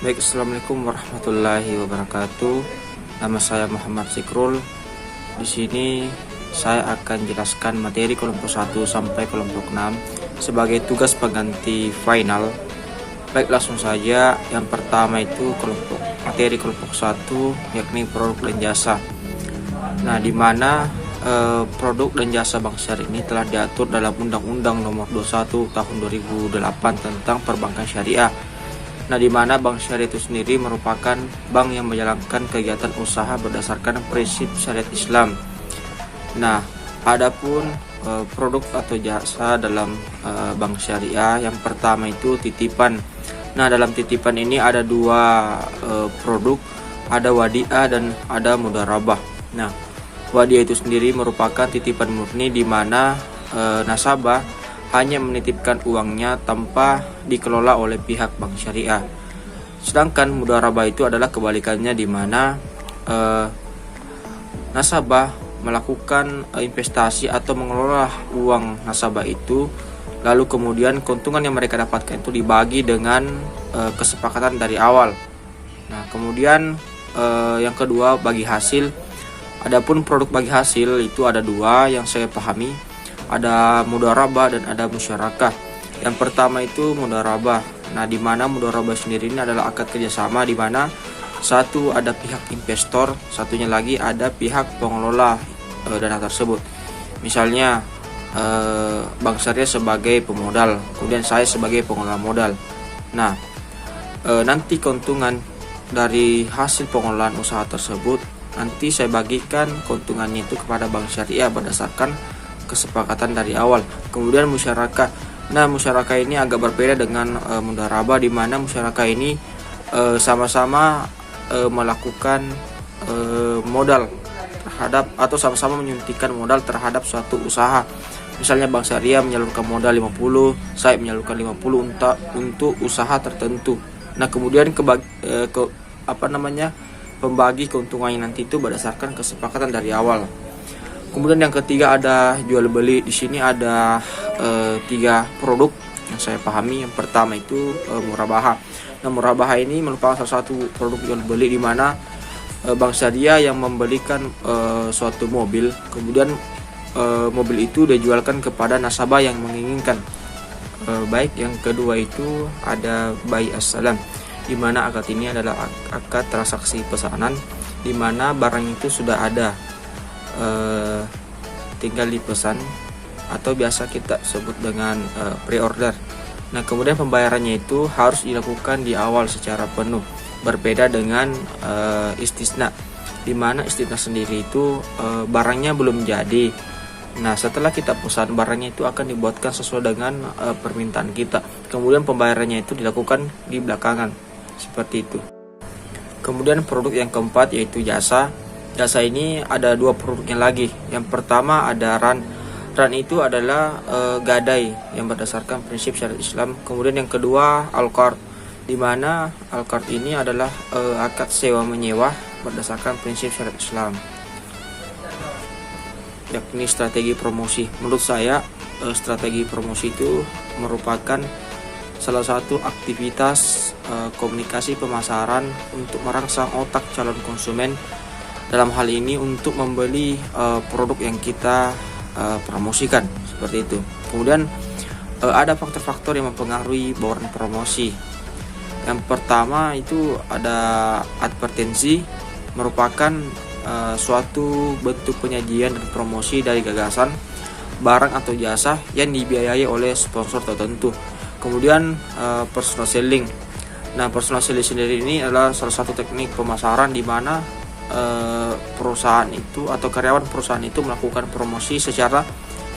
Baik, assalamualaikum warahmatullahi wabarakatuh. Nama saya Muhammad Zikrul. Di sini saya akan jelaskan materi kelompok 1 sampai kelompok 6 sebagai tugas pengganti final. Baik, langsung saja. Yang pertama itu materi kelompok 1 yakni produk dan jasa. Nah, di mana produk dan jasa bank syariah ini telah diatur dalam Undang-Undang Nomor 21 Tahun 2008 tentang Perbankan Syariah. Nah, di mana bank syariah itu sendiri merupakan bank yang menjalankan kegiatan usaha berdasarkan prinsip syariat Islam. Nah, adapun produk atau jasa dalam bank syariah, yang pertama itu titipan. Nah, dalam titipan ini ada dua produk, ada wadiah dan ada mudharabah. Nah, wadiah itu sendiri merupakan titipan murni di mana nasabah hanya menitipkan uangnya tanpa dikelola oleh pihak bank syariah. Sedangkan mudharabah itu adalah kebalikannya, di mana nasabah melakukan investasi atau mengelola uang nasabah itu, lalu kemudian keuntungan yang mereka dapatkan itu dibagi dengan kesepakatan dari awal. Nah, kemudian yang kedua, bagi hasil. Adapun produk bagi hasil itu ada dua yang saya pahami, ada mudharabah dan ada musyarakah. Yang pertama itu mudharabah. Nah, di mana mudharabah sendiri ini adalah akad kerjasama, di mana satu ada pihak investor, satunya lagi ada pihak pengelola dana tersebut. Misalnya bank syariah sebagai pemodal, kemudian saya sebagai pengelola modal. Nah, nanti keuntungan dari hasil pengelolaan usaha tersebut nanti saya bagikan keuntungannya itu kepada bank syariah berdasarkan kesepakatan dari awal. Kemudian musyarakah. Nah, musyarakah ini agak berbeda dengan mudharabah, di mana musyarakah ini sama-sama melakukan modal terhadap atau sama-sama menyuntikkan modal terhadap suatu usaha. Misalnya bank syariah menyalurkan modal 50, saya menyalurkan 50 untuk usaha tertentu. Nah, kemudian pembagi keuntungannya nanti itu berdasarkan kesepakatan dari awal. Kemudian yang ketiga ada jual beli. Di sini ada 3 produk yang saya pahami. Yang pertama itu murabahah. Nah, murabahah ini merupakan salah satu produk jual beli, di mana bank syariah yang membelikan suatu mobil, kemudian mobil itu dijualkan kepada nasabah yang menginginkan. Baik, yang kedua itu ada bai as-salam, di mana akad ini adalah akad transaksi pesanan, di mana barang itu sudah ada, tinggal dipesan atau biasa kita sebut dengan pre-order. Nah, kemudian pembayarannya itu harus dilakukan di awal secara penuh, berbeda dengan istisna, di mana istisna sendiri itu barangnya belum jadi. Nah, setelah kita pesan, barangnya itu akan dibuatkan sesuai dengan permintaan kita, kemudian pembayarannya itu dilakukan di belakangan, seperti itu. Kemudian produk yang keempat yaitu jasa. Jasa ini ada 2 produknya lagi. Yang pertama ada ran. Ran itu adalah gadai yang berdasarkan prinsip syariat Islam. Kemudian yang kedua al-qard, di mana al-qard ini adalah akad sewa menyewa berdasarkan prinsip syariat Islam, yakni strategi promosi. Menurut saya strategi promosi itu merupakan salah satu aktivitas komunikasi pemasaran untuk merangsang otak calon konsumen, dalam hal ini untuk membeli produk yang kita promosikan, seperti itu. Kemudian ada faktor-faktor yang mempengaruhi bauran promosi. Yang pertama itu ada advertensi, merupakan suatu bentuk penyajian dan promosi dari gagasan, barang atau jasa yang dibiayai oleh sponsor tertentu. Kemudian personal selling. Nah, personal selling sendiri ini adalah salah satu teknik pemasaran, di mana perusahaan itu atau karyawan perusahaan itu melakukan promosi secara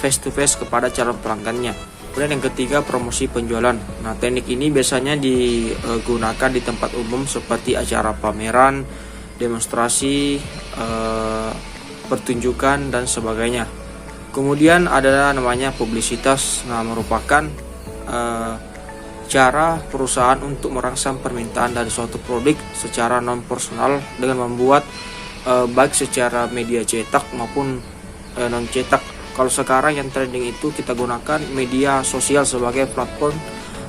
face to face kepada calon pelanggannya. Kemudian yang ketiga, promosi penjualan. Nah, teknik ini biasanya digunakan di tempat umum seperti acara pameran, demonstrasi, pertunjukan dan sebagainya. Kemudian ada namanya publisitas. Nah, merupakan cara perusahaan untuk merangsang permintaan dari suatu produk secara non personal dengan membuat baik secara media cetak maupun non cetak. Kalau sekarang yang trending itu kita gunakan media sosial sebagai platform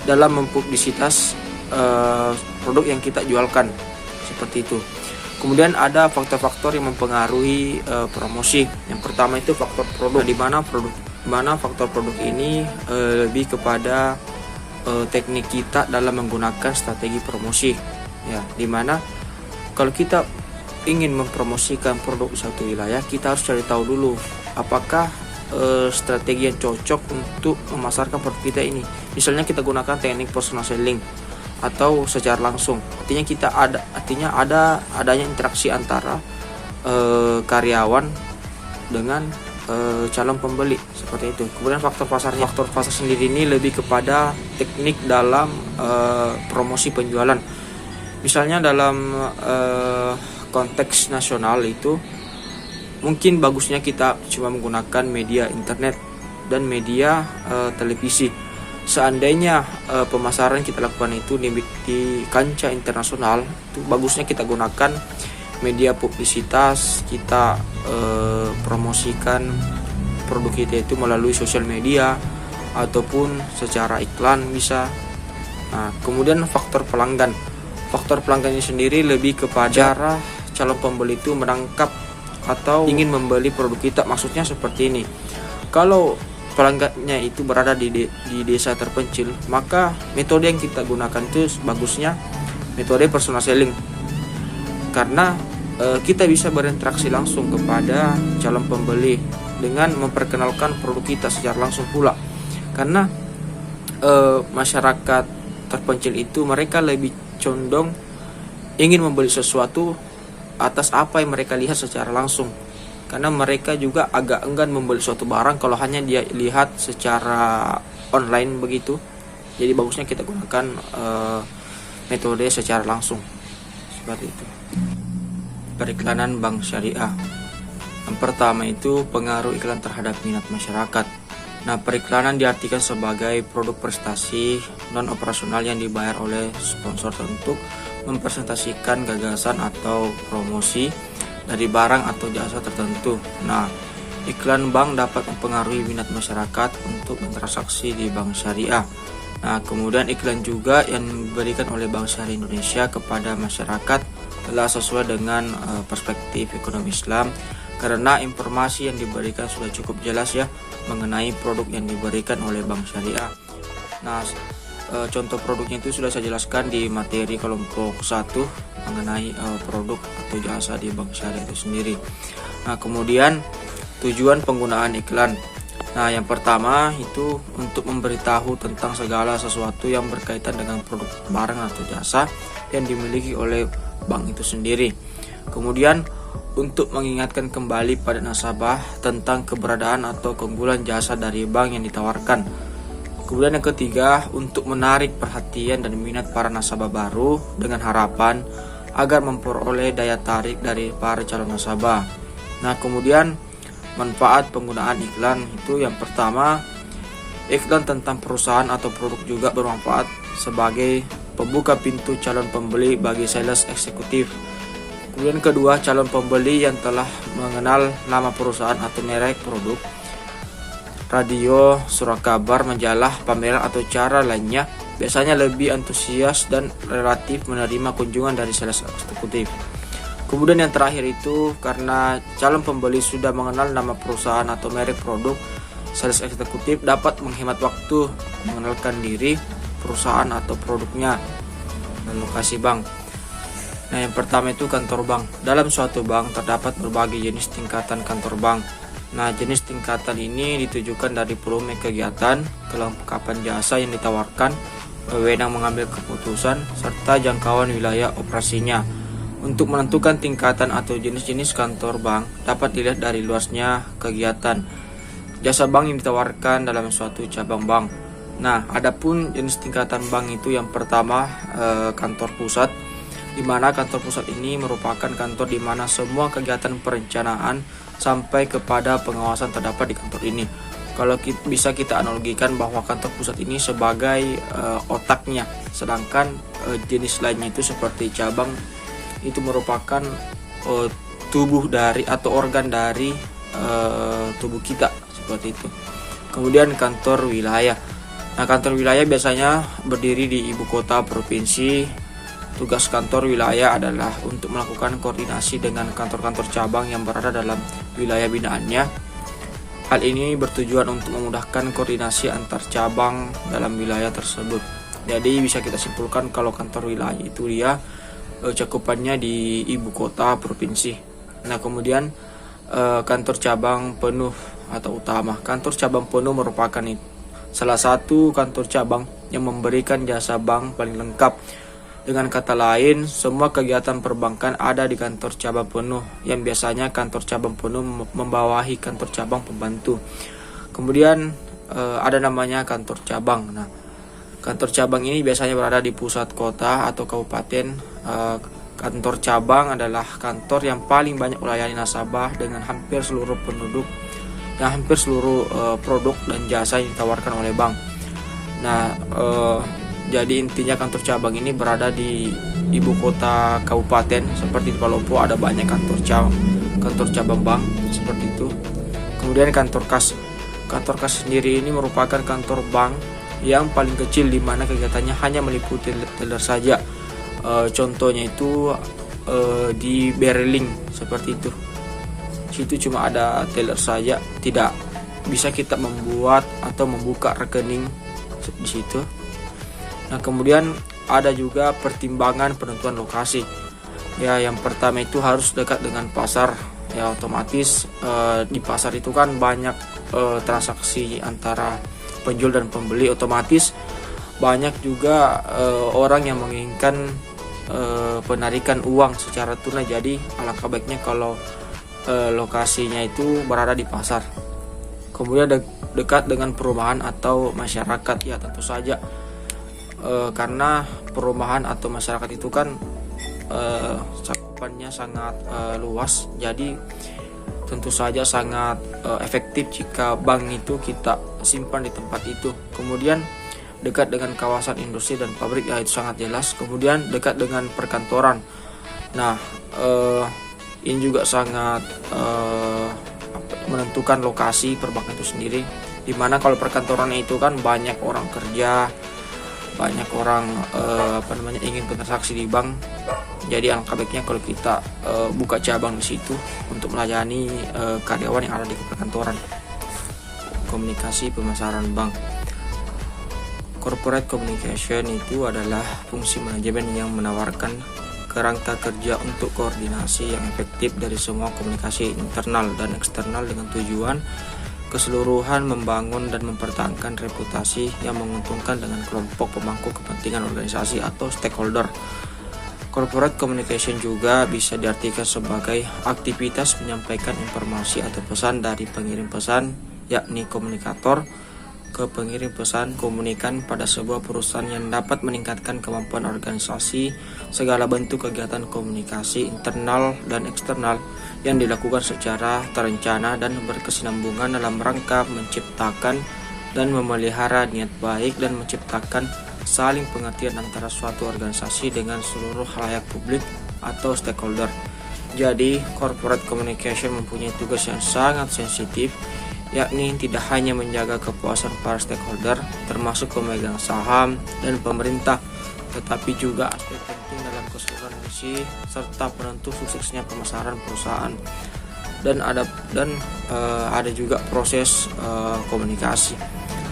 dalam mempublisitas produk yang kita jualkan, seperti itu. Kemudian ada faktor-faktor yang mempengaruhi promosi. Yang pertama itu faktor produk, di mana faktor produk ini lebih kepada teknik kita dalam menggunakan strategi promosi, ya, dimana kalau kita ingin mempromosikan produk suatu wilayah, kita harus cari tahu dulu apakah strategi yang cocok untuk memasarkan produk kita ini. Misalnya kita gunakan teknik personal selling atau secara langsung, artinya adanya interaksi antara karyawan dengan calon pembeli, seperti itu. Kemudian faktor pasar sendiri ini lebih kepada teknik dalam promosi penjualan. Misalnya dalam konteks nasional itu mungkin bagusnya kita cuma menggunakan media internet dan media televisi. Seandainya pemasaran kita lakukan itu di kancah internasional, itu bagusnya kita gunakan media publisitas, kita promosikan produk kita itu melalui sosial media ataupun secara iklan bisa. Nah, kemudian faktor pelanggan ini sendiri lebih kepada cara calon pembeli itu menangkap atau ingin membeli produk kita. Maksudnya seperti ini, kalau pelanggannya itu berada di desa terpencil, maka metode yang kita gunakan itu bagusnya metode personal selling, karena kita bisa berinteraksi langsung kepada calon pembeli dengan memperkenalkan produk kita secara langsung pula. Karena masyarakat terpencil itu mereka lebih condong ingin membeli sesuatu atas apa yang mereka lihat secara langsung, karena mereka juga agak enggan membeli suatu barang kalau hanya dia lihat secara online begitu. Jadi bagusnya kita gunakan metode secara langsung, seperti itu. Periklanan bank syariah. Yang pertama itu pengaruh iklan terhadap minat masyarakat. Nah, periklanan diartikan sebagai produk prestasi non operasional yang dibayar oleh sponsor untuk mempresentasikan gagasan atau promosi dari barang atau jasa tertentu. Nah, iklan bank dapat mempengaruhi minat masyarakat untuk bertransaksi di bank syariah. Nah, kemudian iklan juga yang diberikan oleh Bank Syariah Indonesia kepada masyarakat telah sesuai dengan perspektif ekonomi Islam, karena informasi yang diberikan sudah cukup jelas ya mengenai produk yang diberikan oleh bank syariah. Nah, contoh produknya itu sudah saya jelaskan di materi kelompok 1 mengenai produk atau jasa di bank syariah itu sendiri. Nah, kemudian tujuan penggunaan iklan. Nah, yang pertama itu untuk memberitahu tentang segala sesuatu yang berkaitan dengan produk barang atau jasa yang dimiliki oleh bank itu sendiri. Kemudian untuk mengingatkan kembali pada nasabah tentang keberadaan atau keunggulan jasa dari bank yang ditawarkan. Kemudian yang ketiga, untuk menarik perhatian dan minat para nasabah baru dengan harapan agar memperoleh daya tarik dari para calon nasabah. Nah, kemudian manfaat penggunaan iklan itu yang pertama, iklan tentang perusahaan atau produk juga bermanfaat sebagai pembuka pintu calon pembeli bagi sales eksekutif. Kemudian kedua, calon pembeli yang telah mengenal nama perusahaan atau merek produk, radio, surat kabar, majalah, pameran atau cara lainnya biasanya lebih antusias dan relatif menerima kunjungan dari sales eksekutif. Kemudian yang terakhir itu karena calon pembeli sudah mengenal nama perusahaan atau merek produk, sales eksekutif dapat menghemat waktu mengenalkan diri, perusahaan atau produknya dan lokasi bank. Nah, yang pertama itu kantor bank. Dalam suatu bank terdapat berbagai jenis tingkatan kantor bank. Nah, jenis tingkatan ini ditujukan dari volume kegiatan, kelengkapan jasa yang ditawarkan, wewenang mengambil keputusan, serta jangkauan wilayah operasinya. Untuk menentukan tingkatan atau jenis-jenis kantor bank dapat dilihat dari luasnya kegiatan jasa bank yang ditawarkan dalam suatu cabang bank. Nah, adapun jenis tingkatan bank itu yang pertama kantor pusat, di mana kantor pusat ini merupakan kantor di mana semua kegiatan perencanaan sampai kepada pengawasan terdapat di kantor ini. Kalau bisa kita analogikan bahwa kantor pusat ini sebagai otaknya, sedangkan jenis lainnya itu seperti cabang itu merupakan tubuh dari atau organ dari tubuh kita, seperti itu. Kemudian kantor wilayah. Nah, kantor wilayah biasanya berdiri di ibu kota provinsi. Tugas kantor wilayah adalah untuk melakukan koordinasi dengan kantor-kantor cabang yang berada dalam wilayah binaannya. Hal ini bertujuan untuk memudahkan koordinasi antar cabang dalam wilayah tersebut. Jadi bisa kita simpulkan kalau kantor wilayah itu dia cakupannya di ibu kota provinsi. Nah, kemudian kantor cabang penuh atau utama. Kantor cabang penuh merupakan salah satu kantor cabang yang memberikan jasa bank paling lengkap. Dengan kata lain, semua kegiatan perbankan ada di kantor cabang penuh, yang biasanya kantor cabang penuh membawahi kantor cabang pembantu. Kemudian ada namanya kantor cabang. Nah, kantor cabang ini biasanya berada di pusat kota atau kabupaten. Kantor cabang adalah kantor yang paling banyak melayani nasabah dengan hampir seluruh penduduk, yang hampir seluruh produk dan jasa yang ditawarkan oleh bank. Nah, jadi intinya kantor cabang ini berada di ibu kota kabupaten. Seperti di Palopo ada banyak kantor cabang bank seperti itu. Kemudian kantor kas. Kantor kas sendiri ini merupakan kantor bank yang paling kecil, di mana kegiatannya hanya meliputi teller saja. Contohnya itu di Bereling seperti itu. Situ cuma ada teller saja, tidak bisa kita membuat atau membuka rekening di situ. Nah, kemudian ada juga pertimbangan penentuan lokasi. Ya, yang pertama itu harus dekat dengan pasar. Ya, otomatis di pasar itu kan banyak transaksi antara penjual dan pembeli. Otomatis banyak juga orang yang menginginkan penarikan uang secara tunai. Jadi alangkah baiknya kalau lokasinya itu berada di pasar. Kemudian dekat dengan perumahan atau masyarakat. Ya, tentu saja karena perumahan atau masyarakat itu kan cakupannya sangat luas, jadi tentu saja sangat efektif jika bank itu kita simpan di tempat itu. Kemudian dekat dengan kawasan industri dan pabrik, ya itu sangat jelas. Kemudian dekat dengan perkantoran. Nah, ini juga sangat menentukan lokasi perbankan itu sendiri, dimana kalau perkantoran itu kan banyak orang kerja, banyak orang ingin bertransaksi di bank. Jadi alangkah baiknya kalau kita buka cabang di situ untuk melayani karyawan yang ada di perkantoran. Komunikasi pemasaran bank. Corporate communication itu adalah fungsi manajemen yang menawarkan kerangka kerja untuk koordinasi yang efektif dari semua komunikasi internal dan eksternal dengan tujuan keseluruhan membangun dan mempertahankan reputasi yang menguntungkan dengan kelompok pemangku kepentingan organisasi atau stakeholder. Corporate communication juga bisa diartikan sebagai aktivitas menyampaikan informasi atau pesan dari pengirim pesan, yakni komunikator, ke pengirim pesan komunikan pada sebuah perusahaan yang dapat meningkatkan kemampuan organisasi. Segala bentuk kegiatan komunikasi internal dan eksternal yang dilakukan secara terencana dan berkesinambungan dalam rangka menciptakan dan memelihara niat baik dan menciptakan saling pengertian antara suatu organisasi dengan seluruh khalayak publik atau stakeholder. Jadi, corporate communication mempunyai tugas yang sangat sensitif, yakni tidak hanya menjaga kepuasan para stakeholder, termasuk pemegang saham dan pemerintah, tetapi juga aspek penting dalam keseluruhan misi serta penentu suksesnya pemasaran perusahaan. Dan ada juga proses komunikasi.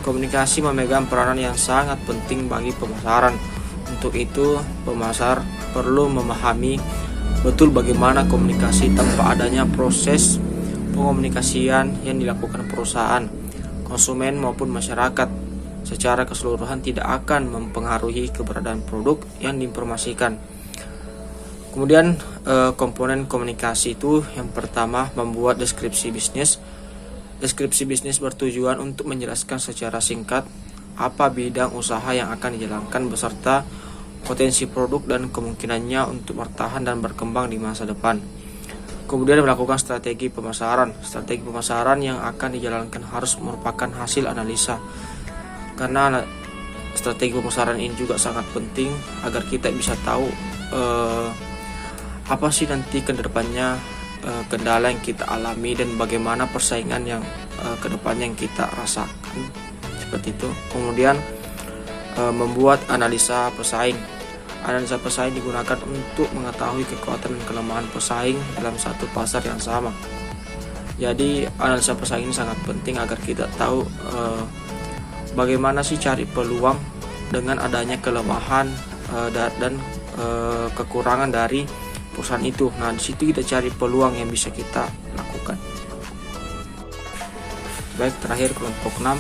Komunikasi memegang peranan yang sangat penting bagi pemasaran. Untuk itu, pemasar perlu memahami betul bagaimana komunikasi tanpa adanya proses pengomunikasian yang dilakukan perusahaan, konsumen maupun masyarakat secara keseluruhan tidak akan mempengaruhi keberadaan produk yang diinformasikan. Kemudian komponen komunikasi itu yang pertama membuat deskripsi bisnis. Deskripsi bisnis bertujuan untuk menjelaskan secara singkat apa bidang usaha yang akan dijalankan beserta potensi produk dan kemungkinannya untuk bertahan dan berkembang di masa depan. Kemudian melakukan strategi pemasaran. Strategi pemasaran yang akan dijalankan harus merupakan hasil analisa. Karena strategi pemasaran ini juga sangat penting agar kita bisa tahu apa sih nanti ke depannya kendala yang kita alami dan bagaimana persaingan yang ke depannya yang kita rasakan. seperti itu. Kemudian membuat analisa pesaing. Analisa pesaing digunakan untuk mengetahui kekuatan dan kelemahan pesaing dalam satu pasar yang sama. Jadi analisa pesaing ini sangat penting agar kita tahu bagaimana sih cari peluang dengan adanya kelemahan dan kekurangan dari perusahaan itu. Nah, di situ kita cari peluang yang bisa kita lakukan. Baik, terakhir kelompok 6,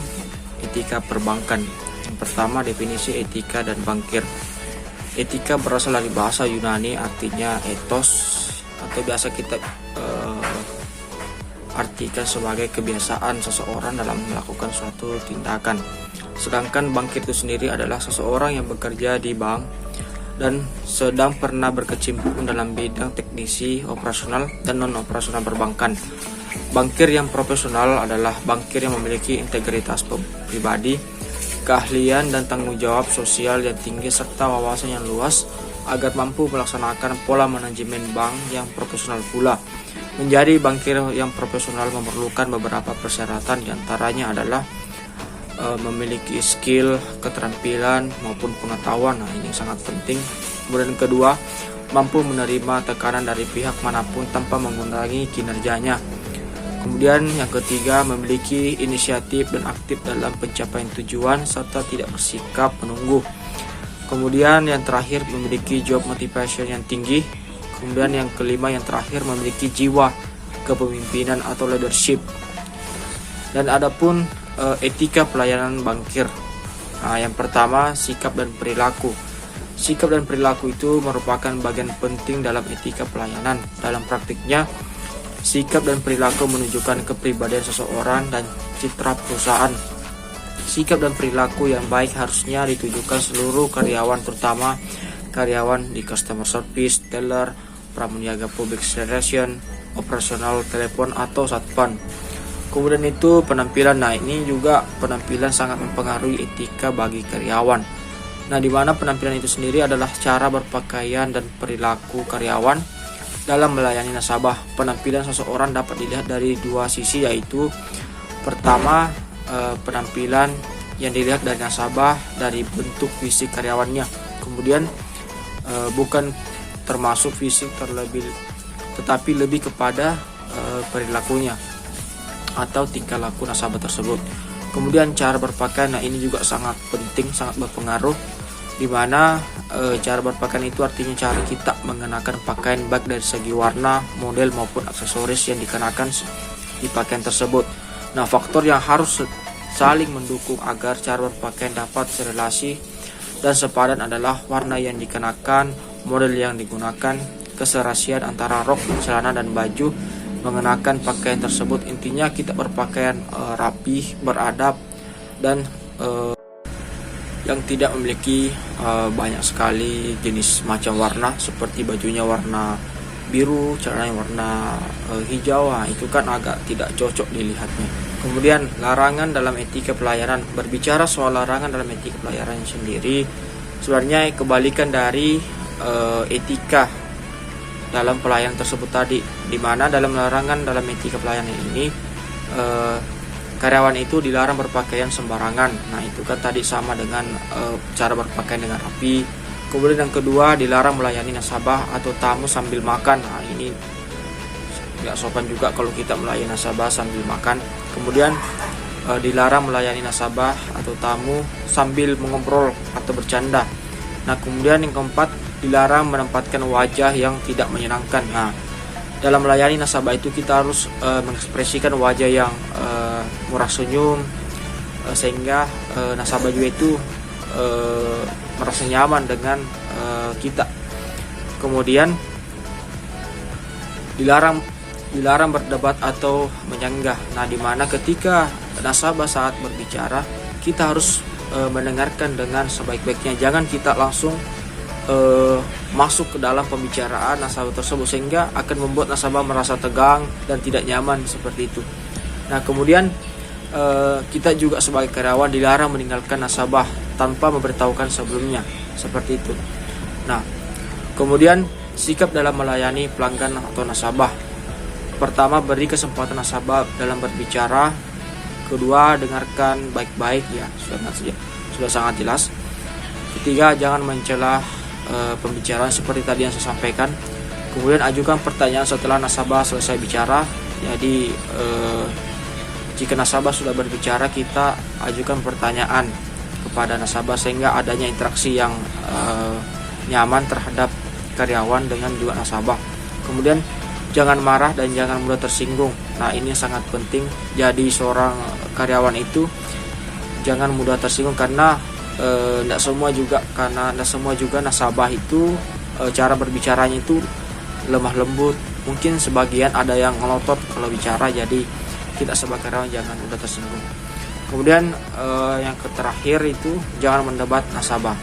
etika perbankan. Yang pertama, definisi etika dan bankir. Etika berasal dari bahasa Yunani, artinya ethos, atau biasa kita artikan sebagai kebiasaan seseorang dalam melakukan suatu tindakan. Sedangkan bankir itu sendiri adalah seseorang yang bekerja di bank dan sedang pernah berkecimpung dalam bidang teknisi, operasional, dan non-operasional perbankan. Bankir yang profesional adalah bankir yang memiliki integritas pribadi, keahlian dan tanggung jawab sosial yang tinggi, serta wawasan yang luas agar mampu melaksanakan pola manajemen bank yang profesional pula. Menjadi bankir yang profesional memerlukan beberapa persyaratan, diantaranya adalah memiliki skill, keterampilan maupun pengetahuan. Nah, ini sangat penting. Kemudian kedua, mampu menerima tekanan dari pihak manapun tanpa mengurangi kinerjanya. Kemudian yang ketiga, memiliki inisiatif dan aktif dalam pencapaian tujuan serta tidak bersikap menunggu. Kemudian yang terakhir, memiliki job motivation yang tinggi. Kemudian yang kelima, yang terakhir, memiliki jiwa kepemimpinan atau leadership. Dan adapun etika pelayanan bankir. Nah, yang pertama, sikap dan perilaku. Sikap dan perilaku itu merupakan bagian penting dalam etika pelayanan. Dalam praktiknya, sikap dan perilaku menunjukkan kepribadian seseorang dan citra perusahaan. Sikap dan perilaku yang baik harusnya ditujukan seluruh karyawan, terutama karyawan di customer service, teller, pramuniaga public relation, operasional telepon atau satpan. Kemudian itu penampilan. Nah, ini juga penampilan sangat mempengaruhi etika bagi karyawan. Nah, di mana penampilan itu sendiri adalah cara berpakaian dan perilaku karyawan dalam melayani nasabah. Penampilan seseorang dapat dilihat dari dua sisi, yaitu pertama, penampilan yang dilihat dari nasabah dari bentuk fisik karyawannya. Kemudian bukan termasuk fisik terlebih, tetapi lebih kepada perilakunya atau tingkah laku nasabah tersebut. Kemudian cara berpakaian, nah ini juga sangat penting, sangat berpengaruh, di mana cara berpakaian itu artinya cara kita mengenakan pakaian baik dari segi warna, model maupun aksesoris yang dikenakan di pakaian tersebut. Nah, faktor yang harus saling mendukung agar cara berpakaian dapat serelasi dan sepadan adalah warna yang dikenakan, model yang digunakan, keserasian antara rok, celana dan baju mengenakan pakaian tersebut. Intinya kita berpakaian rapi, beradab, dan yang tidak memiliki banyak sekali jenis macam warna, seperti bajunya warna biru, celananya warna hijau. Nah, itu kan agak tidak cocok dilihatnya. Kemudian larangan dalam etika pelayanan. Berbicara soal larangan dalam etika pelayanan sendiri, sebenarnya kebalikan dari etika dalam pelayanan tersebut tadi, di mana dalam larangan dalam etika pelayanan ini karyawan itu dilarang berpakaian sembarangan. Nah, itu kan tadi sama dengan cara berpakaian dengan rapi. Kemudian yang kedua, dilarang melayani nasabah atau tamu sambil makan. Nah, ini nggak sopan juga kalau kita melayani nasabah sambil makan. Kemudian dilarang melayani nasabah atau tamu sambil mengobrol atau bercanda. Nah, kemudian yang keempat, dilarang menempatkan wajah yang tidak menyenangkan. Nah, dalam melayani nasabah itu kita harus mengekspresikan wajah yang murah senyum, sehingga nasabah juga itu merasa nyaman dengan kita. Kemudian dilarang berdebat atau menyanggah. Nah, di mana ketika nasabah saat berbicara, kita harus mendengarkan dengan sebaik-baiknya. Jangan kita langsung masuk ke dalam pembicaraan nasabah tersebut, sehingga akan membuat nasabah merasa tegang dan tidak nyaman seperti itu. Nah, kemudian kita juga sebagai karyawan dilarang meninggalkan nasabah tanpa memberitahukan sebelumnya, seperti itu. Nah, kemudian sikap dalam melayani pelanggan atau nasabah. Pertama, beri kesempatan nasabah dalam berbicara. Kedua, dengarkan baik-baik ya, sudah sangat jelas. Ketiga, jangan mencela pembicaraan seperti tadi yang saya sampaikan. Kemudian ajukan pertanyaan setelah nasabah selesai bicara. Jadi jika nasabah sudah berbicara, kita ajukan pertanyaan kepada nasabah sehingga adanya interaksi yang nyaman terhadap karyawan dengan juga nasabah. Kemudian jangan marah dan jangan mudah tersinggung. Nah, ini sangat penting. Jadi seorang karyawan itu jangan mudah tersinggung karena tidak semua juga nasabah itu cara berbicaranya itu lemah lembut. Mungkin sebagian ada yang ngelotot kalau bicara, jadi kita sebagai karyawan jangan mudah tersinggung. Kemudian yang terakhir itu jangan mendebat nasabah.